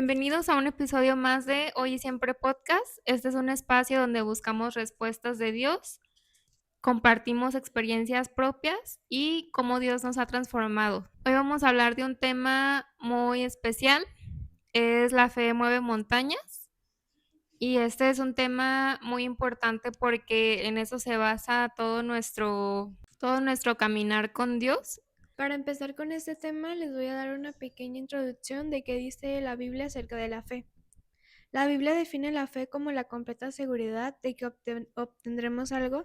Bienvenidos a un episodio más de Hoy y Siempre Podcast. Este es un espacio donde buscamos respuestas de Dios, compartimos experiencias propias y cómo Dios nos ha transformado. Hoy vamos a hablar de un tema muy especial, es la fe mueve montañas. Y este es un tema muy importante porque en eso se basa todo nuestro caminar con Dios. Para empezar con este tema, les voy a dar una pequeña introducción de qué dice la Biblia acerca de la fe. La Biblia define la fe como la completa seguridad de que obtendremos algo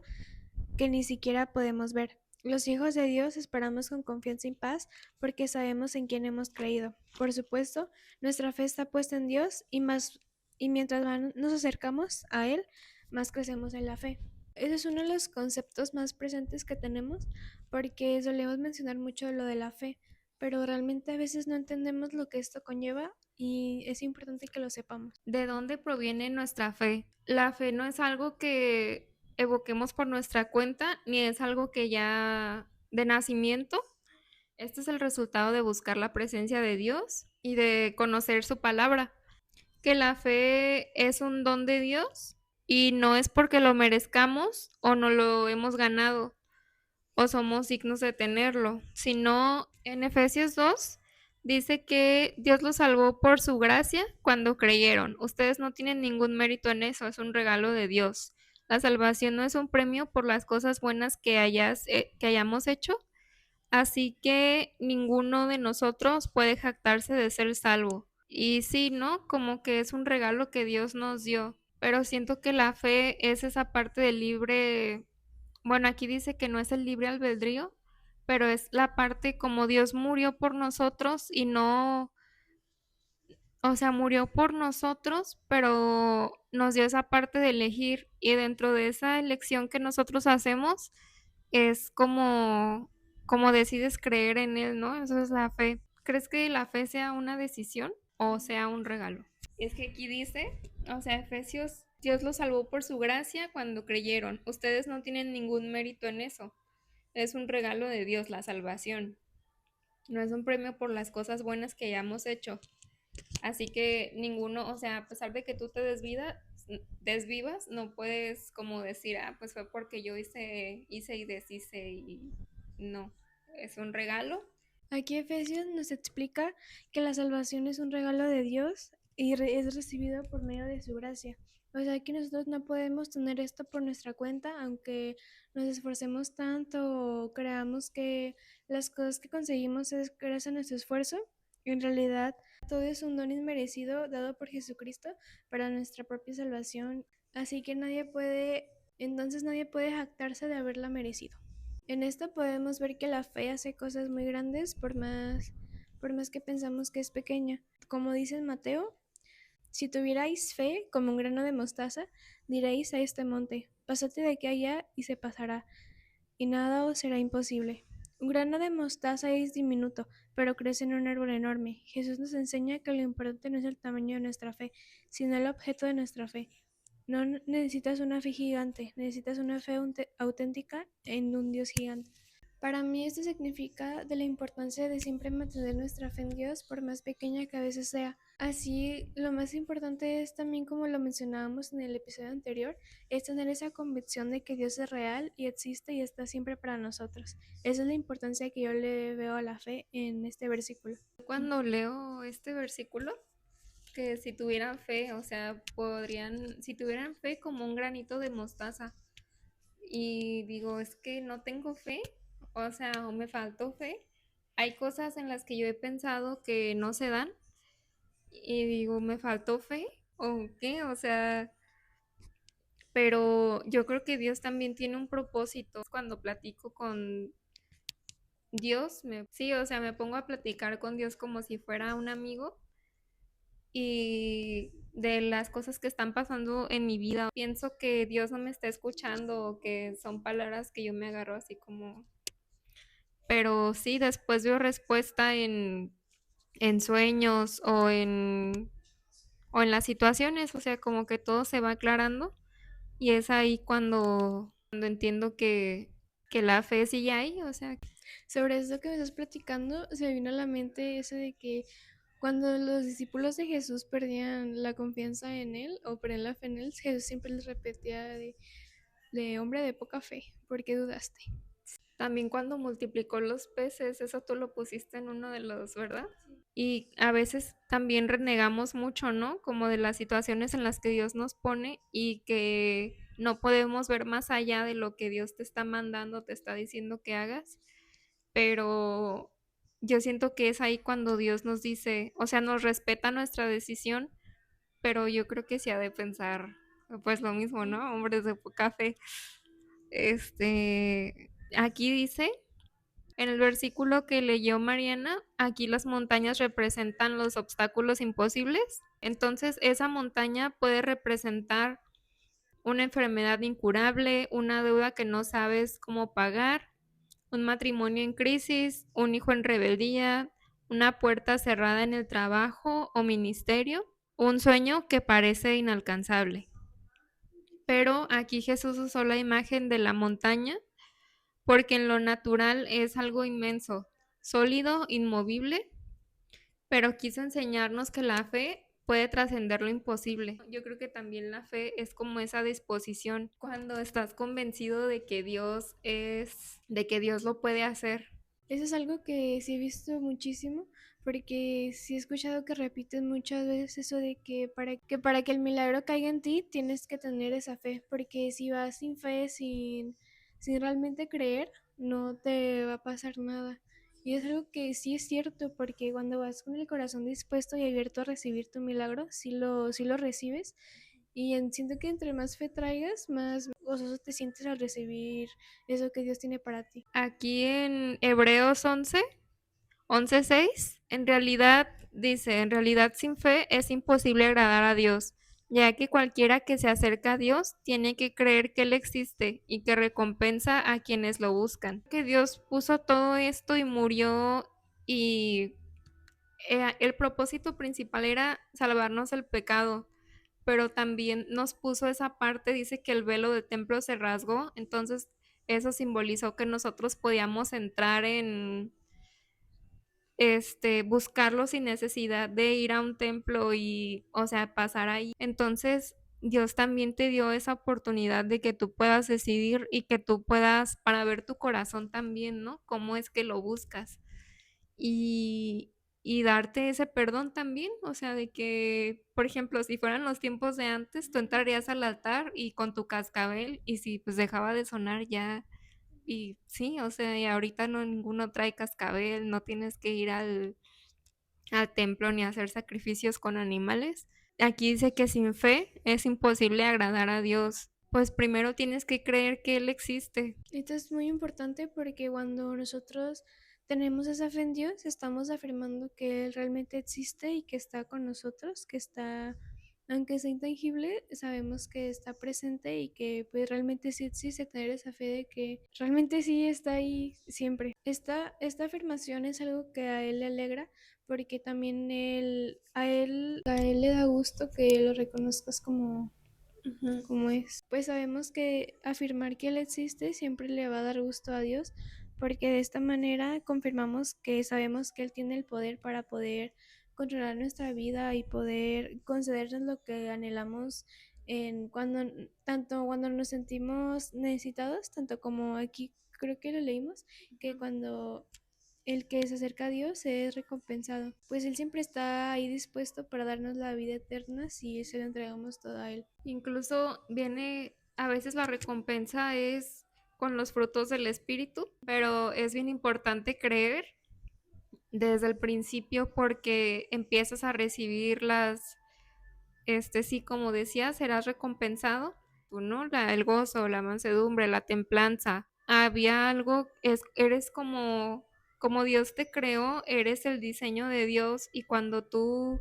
que ni siquiera podemos ver. Los hijos de Dios esperamos con confianza y paz porque sabemos en quién hemos creído. Por supuesto, nuestra fe está puesta en Dios y mientras más nos acercamos a Él, más crecemos en la fe. Ese es uno de los conceptos más presentes que tenemos porque solemos mencionar mucho lo de la fe, pero realmente a veces no entendemos lo que esto conlleva y es importante que lo sepamos. ¿De dónde proviene nuestra fe? La fe no es algo que evoquemos por nuestra cuenta, ni es algo que ya de nacimiento. Este es el resultado de buscar la presencia de Dios y de conocer su palabra. Que la fe es un don de Dios y no es porque lo merezcamos o no lo hemos ganado o somos dignos de tenerlo, sino en Efesios 2 dice que Dios los salvó por su gracia cuando creyeron. Ustedes no tienen ningún mérito en eso, es un regalo de Dios. La salvación no es un premio por las cosas buenas que hayamos hecho, así que ninguno de nosotros puede jactarse de ser salvo. Y sí, ¿no? Como que es un regalo que Dios nos dio, pero siento que la fe es esa parte del libre, bueno, aquí dice que no es el libre albedrío, pero es la parte como Dios murió por nosotros y no, o sea, murió por nosotros, pero nos dio esa parte de elegir y dentro de esa elección que nosotros hacemos es como decides creer en Él, ¿no? Eso es la fe. ¿Crees que la fe sea una decisión o sea un regalo? Es que aquí dice, o sea, Efesios, Dios los salvó por su gracia cuando creyeron. Ustedes no tienen ningún mérito en eso. Es un regalo de Dios la salvación. No es un premio por las cosas buenas que hayamos hecho. Así que ninguno, o sea, a pesar de que tú te desvivas, no puedes como decir, ah, pues fue porque yo hice y deshice y no, es un regalo. Aquí Efesios nos explica que la salvación es un regalo de Dios y es recibido por medio de su gracia. O sea que nosotros no podemos tener esto por nuestra cuenta, aunque nos esforcemos tanto o creamos que las cosas que conseguimos es gracias a nuestro esfuerzo. En realidad, todo es un don inmerecido dado por Jesucristo para nuestra propia salvación. Así que nadie puede jactarse de haberla merecido. En esto podemos ver que la fe hace cosas muy grandes por más que pensamos que es pequeña. Como dice en Mateo, si tuvierais fe como un grano de mostaza, diréis a este monte, pásate de aquí a allá y se pasará, y nada os será imposible. Un grano de mostaza es diminuto, pero crece en un árbol enorme. Jesús nos enseña que lo importante no es el tamaño de nuestra fe, sino el objeto de nuestra fe. No necesitas una fe gigante, necesitas una fe auténtica en un Dios gigante. Para mí esto significa de la importancia de siempre mantener nuestra fe en Dios por más pequeña que a veces sea. Así, lo más importante es también, como lo mencionábamos en el episodio anterior, es tener esa convicción de que Dios es real y existe y está siempre para nosotros. Esa es la importancia que yo le veo a la fe en este versículo. Cuando leo este versículo, que si tuvieran fe, o sea, si tuvieran fe como un granito de mostaza, y digo, es que no tengo fe, o sea, o me faltó fe. Hay cosas en las que yo he pensado que no se dan y digo, ¿me faltó fe o qué? O sea, pero yo creo que Dios también tiene un propósito. Cuando platico con Dios, sí, o sea, me pongo a platicar con Dios como si fuera un amigo y de las cosas que están pasando en mi vida. Pienso que Dios no me está escuchando o que son palabras que yo me agarro así como. Pero sí, después veo respuesta en sueños o en las situaciones, o sea, como que todo se va aclarando y es ahí cuando entiendo que la fe sí hay, o sea. Sobre eso que me estás platicando, se me vino a la mente eso de que Cuando los discípulos de Jesús perdían la confianza en él o perdían la fe en él, Jesús siempre les repetía de hombre de poca fe, ¿por qué dudaste? También cuando multiplicó los peces, eso tú lo pusiste en uno de los, ¿verdad? Y a veces también renegamos mucho, ¿no? Como de las situaciones en las que Dios nos pone y que no podemos ver más allá de lo que Dios te está mandando, te está diciendo que hagas. Pero yo siento que es ahí cuando Dios nos dice, o sea, nos respeta nuestra decisión, pero yo creo que sí ha de pensar, pues lo mismo, ¿no? Hombres de poca fe. Aquí dice, en el versículo que leyó Mariana, aquí las montañas representan los obstáculos imposibles. Entonces, esa montaña puede representar una enfermedad incurable, una deuda que no sabes cómo pagar, un matrimonio en crisis, un hijo en rebeldía, una puerta cerrada en el trabajo o ministerio, un sueño que parece inalcanzable. Pero aquí Jesús usó la imagen de la montaña porque en lo natural es algo inmenso, sólido, inmovible, pero quiso enseñarnos que la fe puede trascender lo imposible. Yo creo que también la fe es como esa disposición cuando estás convencido de que Dios lo puede hacer. Eso es algo que sí he visto muchísimo, porque sí he escuchado que repiten muchas veces eso de que para que el milagro caiga en ti tienes que tener esa fe, porque si vas sin fe, sin realmente creer, no te va a pasar nada. Y es algo que sí es cierto, porque cuando vas con el corazón dispuesto y abierto a recibir tu milagro, sí lo recibes. Y siento que entre más fe traigas, más gozoso te sientes al recibir eso que Dios tiene para ti. Aquí en Hebreos 11:6, en realidad dice, en realidad sin fe es imposible agradar a Dios, ya que cualquiera que se acerca a Dios tiene que creer que Él existe y que recompensa a quienes lo buscan. Que Dios puso todo esto y murió y el propósito principal era salvarnos del pecado, pero también nos puso esa parte, dice que el velo del templo se rasgó, entonces eso simbolizó que nosotros podíamos entrar en buscarlo sin necesidad de ir a un templo y, o sea, pasar ahí. Entonces, Dios también te dio esa oportunidad de que tú puedas decidir y que tú puedas, para ver tu corazón también, ¿no? Cómo es que lo buscas. Y, y darte ese perdón también, o sea, de que, por ejemplo, si fueran los tiempos de antes, tú entrarías al altar y con tu cascabel y si pues dejaba de sonar ya y sí, o sea, y ahorita no ninguno trae cascabel, no tienes que ir al templo ni hacer sacrificios con animales. Aquí dice que sin fe es imposible agradar a Dios. Pues primero tienes que creer que Él existe. Esto es muy importante porque cuando nosotros tenemos esa fe en Dios, estamos afirmando que Él realmente existe y que está con nosotros, que está, aunque sea intangible, sabemos que está presente y que pues realmente sí existe, tener esa fe de que realmente sí está ahí siempre. Esta afirmación es algo que a Él le alegra porque también a él le da gusto que lo reconozcas como es. Pues sabemos que afirmar que Él existe siempre le va a dar gusto a Dios, porque de esta manera confirmamos que sabemos que Él tiene el poder para poder controlar nuestra vida y poder concedernos lo que anhelamos tanto cuando nos sentimos necesitados, tanto como aquí creo que lo leímos, que cuando el que se acerca a Dios es recompensado, pues Él siempre está ahí dispuesto para darnos la vida eterna si se lo entregamos todo a Él. Incluso viene, a veces la recompensa es con los frutos del Espíritu, pero es bien importante creer desde el principio porque empiezas a recibir sí, como decía, serás recompensado, tú, ¿no? El gozo, la mansedumbre, la templanza. Había algo, eres como Dios te creó, eres el diseño de Dios y cuando tú,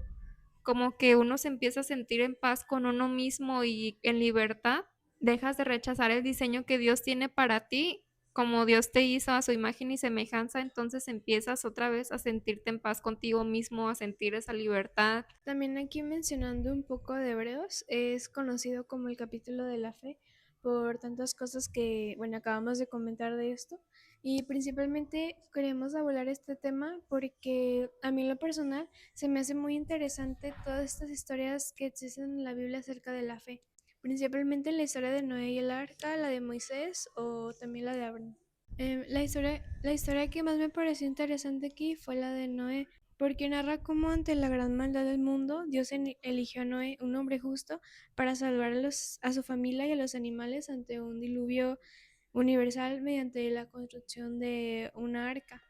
como que uno se empieza a sentir en paz con uno mismo y en libertad, dejas de rechazar el diseño que Dios tiene para ti, como Dios te hizo a su imagen y semejanza, entonces empiezas otra vez a sentirte en paz contigo mismo, a sentir esa libertad. También aquí mencionando un poco de Hebreos, es conocido como el capítulo de la fe, por tantas cosas que, bueno, acabamos de comentar de esto. Y principalmente queremos abordar este tema porque a mí en lo personal se me hace muy interesante todas estas historias que existen en la Biblia acerca de la fe. Principalmente la historia de Noé y el arca, la de Moisés o también la de Abraham. La historia que más me pareció interesante aquí fue la de Noé, porque narra cómo ante la gran maldad del mundo, Dios eligió a Noé, un hombre justo, para salvar a su familia y a los animales ante un diluvio universal mediante la construcción de una arca.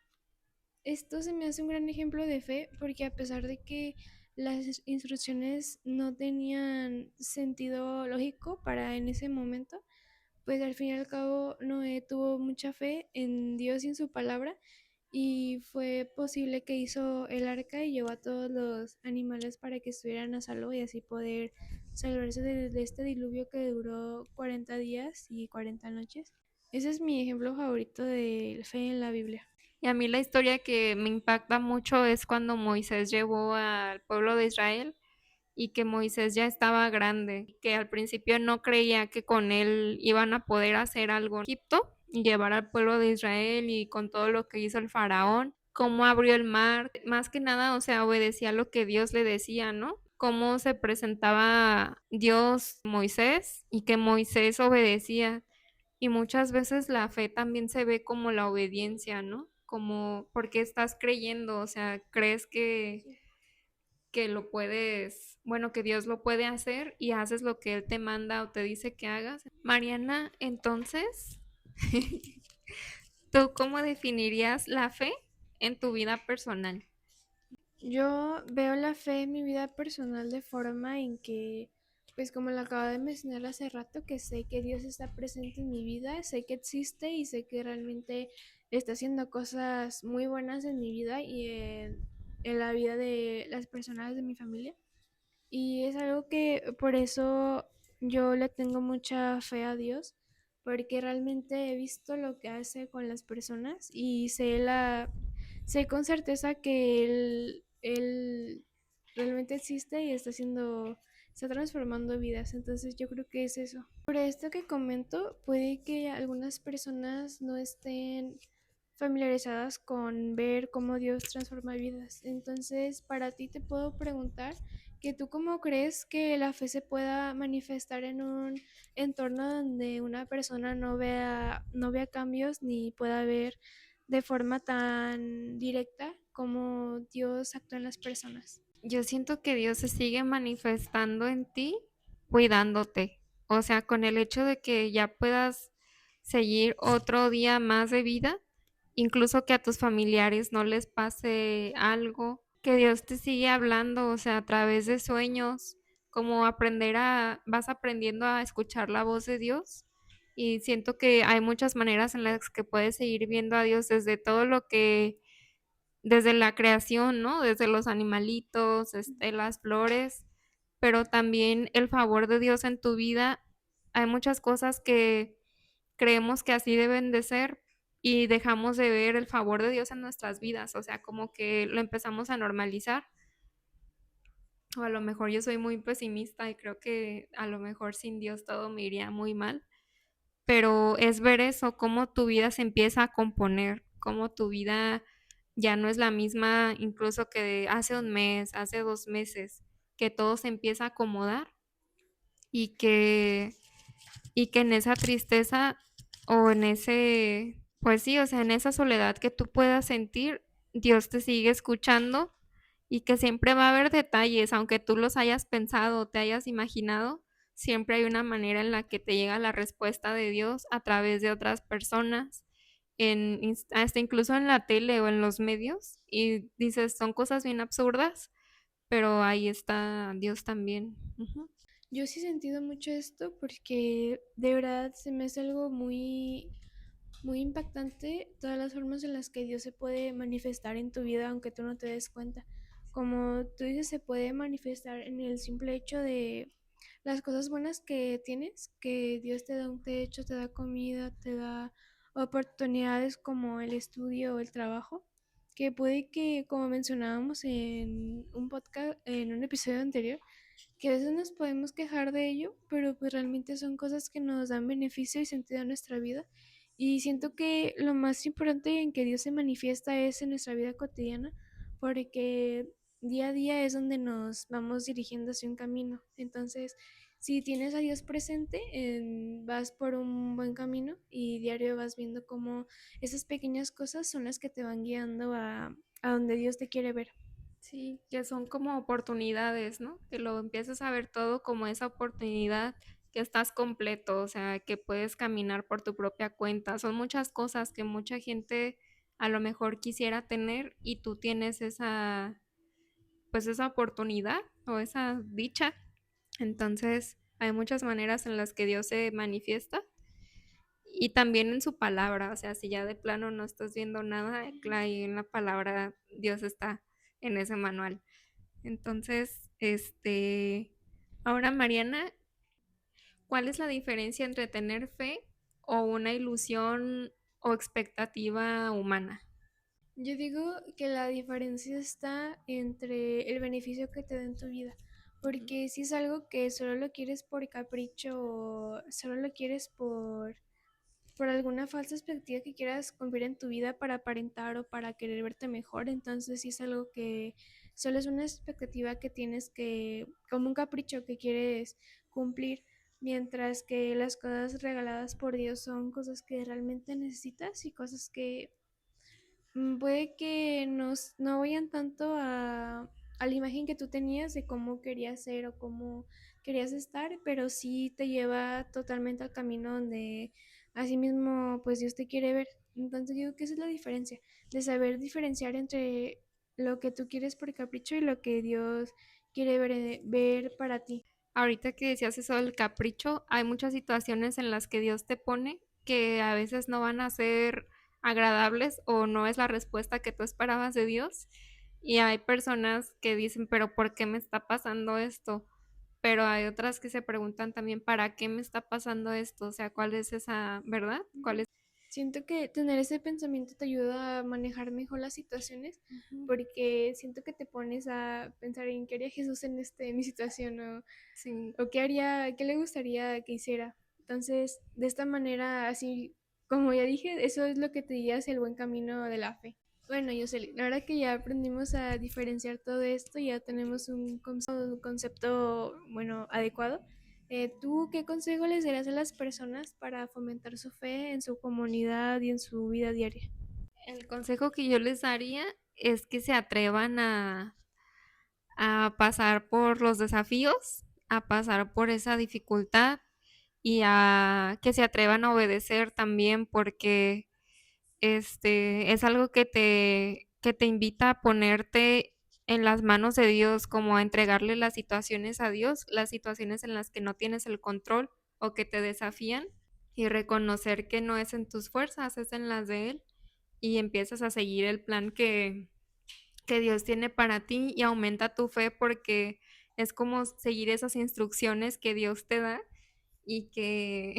Esto se me hace un gran ejemplo de fe porque a pesar de que las instrucciones no tenían sentido lógico para en ese momento, pues al fin y al cabo Noé tuvo mucha fe en Dios y en su palabra y fue posible que hizo el arca y llevó a todos los animales para que estuvieran a salvo y así poder salvarse de este diluvio que duró 40 días y 40 noches. Ese es mi ejemplo favorito de fe en la Biblia. Y a mí la historia que me impacta mucho es cuando Moisés llevó al pueblo de Israel y que Moisés ya estaba grande, que al principio no creía que con él iban a poder hacer algo en Egipto y llevar al pueblo de Israel y con todo lo que hizo el faraón, cómo abrió el mar, más que nada, o sea, obedecía lo que Dios le decía, ¿no? Cómo se presentaba Dios, Moisés, y que Moisés obedecía. Y muchas veces la fe también se ve como la obediencia, ¿no? Como porque estás creyendo, o sea, crees Sí. que lo puedes, bueno, que Dios lo puede hacer y haces lo que Él te manda o te dice que hagas. Mariana, entonces, ¿tú cómo definirías la fe en tu vida personal? Yo veo la fe en mi vida personal de forma en que, pues como lo acabo de mencionar hace rato, que sé que Dios está presente en mi vida, sé que existe y sé que realmente está haciendo cosas muy buenas en mi vida y en la vida de las personas de mi familia. Y es algo que por eso yo le tengo mucha fe a Dios, porque realmente he visto lo que hace con las personas y sé con certeza que él realmente existe y está transformando vidas. Entonces yo creo que es eso. Por esto que comento, puede que algunas personas no estén familiarizadas con ver cómo Dios transforma vidas. Entonces, para ti te puedo preguntar que tú cómo crees que la fe se pueda manifestar en un entorno donde una persona no vea cambios ni pueda ver de forma tan directa como Dios actúa en las personas. Yo siento que Dios se sigue manifestando en ti, cuidándote. O sea, con el hecho de que ya puedas seguir otro día más de vida, incluso que a tus familiares no les pase algo, que Dios te sigue hablando, o sea, a través de sueños, como vas aprendiendo a escuchar la voz de Dios. Y siento que hay muchas maneras en las que puedes seguir viendo a Dios desde todo lo que desde la creación, ¿no? Desde los animalitos, las flores, pero también el favor de Dios en tu vida. Hay muchas cosas que creemos que así deben de ser y dejamos de ver el favor de Dios en nuestras vidas, o sea, como que lo empezamos a normalizar. O a lo mejor yo soy muy pesimista y creo que a lo mejor sin Dios todo me iría muy mal, pero es ver eso, cómo tu vida se empieza a componer, cómo tu vida ya no es la misma incluso que de hace un mes, hace 2 meses, que todo se empieza a acomodar y que en esa tristeza o en ese, pues sí, o sea, en esa soledad que tú puedas sentir, Dios te sigue escuchando y que siempre va a haber detalles, aunque tú los hayas pensado o te hayas imaginado, siempre hay una manera en la que te llega la respuesta de Dios a través de otras personas, hasta incluso en la tele o en los medios, y dices, son cosas bien absurdas, pero ahí está Dios también. Ujú. Yo sí he sentido mucho esto porque de verdad se me hace algo muy impactante todas las formas en las que Dios se puede manifestar en tu vida aunque tú no te des cuenta. Como tú dices, se puede manifestar en el simple hecho de las cosas buenas que tienes, que Dios te da un techo, te da comida, te da oportunidades como el estudio o el trabajo, que puede que, como mencionábamos en un podcast, en un episodio anterior, que a veces nos podemos quejar de ello, pero pues realmente son cosas que nos dan beneficio y sentido a nuestra vida. Y siento que lo más importante en que Dios se manifiesta es en nuestra vida cotidiana, porque día a día es donde nos vamos dirigiendo hacia un camino. Entonces, si tienes a Dios presente, vas por un buen camino y diario vas viendo cómo esas pequeñas cosas son las que te van guiando a donde Dios te quiere ver. Sí, que son como oportunidades, ¿no? Que lo empiezas a ver todo como esa oportunidad, que estás completo, o sea, que puedes caminar por tu propia cuenta. Son muchas cosas que mucha gente a lo mejor quisiera tener y tú tienes esa, pues esa oportunidad o esa dicha. Entonces, hay muchas maneras en las que Dios se manifiesta y también en su palabra, o sea, si ya de plano no estás viendo nada, ahí en la palabra Dios está en ese manual. Entonces, ahora Mariana, ¿cuál es la diferencia entre tener fe o una ilusión o expectativa humana? Yo digo que la diferencia está entre el beneficio que te da en tu vida, Ujú. porque si es algo que solo lo quieres por capricho o solo lo quieres por alguna falsa expectativa que quieras cumplir en tu vida para aparentar o para querer verte mejor, entonces si es algo que solo es una expectativa que tienes que, como un capricho que quieres cumplir, mientras que las cosas regaladas por Dios son cosas que realmente necesitas y cosas que puede que no vayan tanto a la imagen que tú tenías de cómo querías ser o cómo querías estar, pero sí te lleva totalmente al camino donde así mismo pues Dios te quiere ver. Entonces digo que esa es la diferencia, de saber diferenciar entre lo que tú quieres por capricho y lo que Dios quiere ver para ti. Ahorita que decías eso del capricho, hay muchas situaciones en las que Dios te pone que a veces no van a ser agradables o no es la respuesta que tú esperabas de Dios. Y hay personas que dicen, pero ¿por qué me está pasando esto? Pero hay otras que se preguntan también, ¿para qué me está pasando esto? O sea, ¿cuál es esa verdad? ¿Cuál es? Siento que tener ese pensamiento te ayuda a manejar mejor las situaciones, Ujú. porque siento que te pones a pensar en qué haría Jesús en mi situación Sí. o qué le gustaría que hiciera. Entonces, de esta manera, así como ya dije, eso es lo que te guía hacia el buen camino de la fe. Bueno, Yoseli, la verdad que ya aprendimos a diferenciar todo esto, ya tenemos un concepto, bueno, adecuado. ¿Tú qué consejo les darías a las personas para fomentar su fe en su comunidad y en su vida diaria? El consejo que yo les daría es que se atrevan a pasar por los desafíos, a pasar por esa dificultad y a que se atrevan a obedecer también porque es algo que te invita a ponerte en las manos de Dios, como a entregarle las situaciones a Dios, las situaciones en las que no tienes el control o que te desafían y reconocer que no es en tus fuerzas, es en las de Él y empiezas a seguir el plan que Dios tiene para ti y aumenta tu fe porque es como seguir esas instrucciones que Dios te da y que,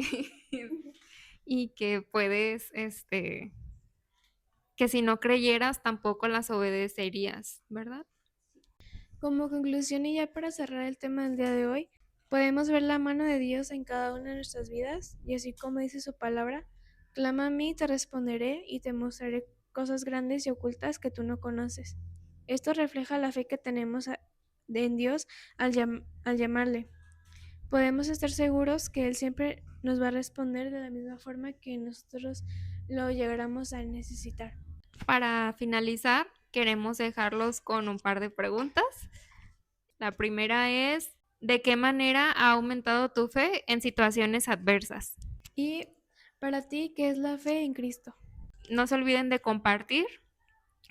y que puedes, que si no creyeras tampoco las obedecerías, ¿verdad? Como conclusión y ya para cerrar el tema del día de hoy, podemos ver la mano de Dios en cada una de nuestras vidas y así como dice su palabra, clama a mí, te responderé y te mostraré cosas grandes y ocultas que tú no conoces. Esto refleja la fe que tenemos en Dios al llamarle. Podemos estar seguros que Él siempre nos va a responder de la misma forma que nosotros lo llegáramos a necesitar. Para finalizar, queremos dejarlos con un par de preguntas. La primera es, ¿de qué manera ha aumentado tu fe en situaciones adversas? Y para ti, ¿qué es la fe en Cristo? No se olviden de compartir,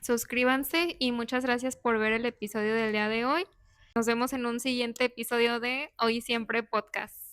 suscríbanse y muchas gracias por ver el episodio del día de hoy. Nos vemos en un siguiente episodio de Hoy y Siempre Podcast.